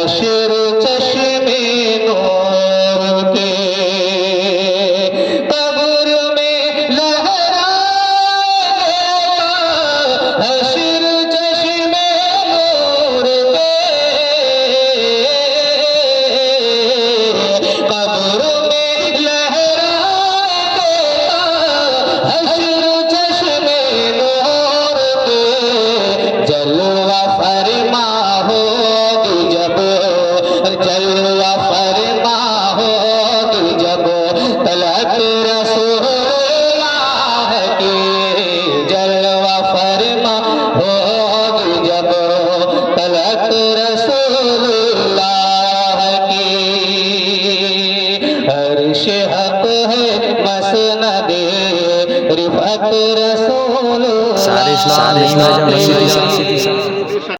हश्र चश्मे नूर के कब्र में लहराएगा हश्र चश्मे नूर के कब्र में लहराएगा हश्र चश्मे नूर के जलवा फरमा होगी जब जलवा फरमा होगी जब तलक रसूलुल्लाह की जलवा फरमा होगी जब तलक रसूलुल्लाह की अर्श हक है मसनदे रिफत रसूलुल्लाह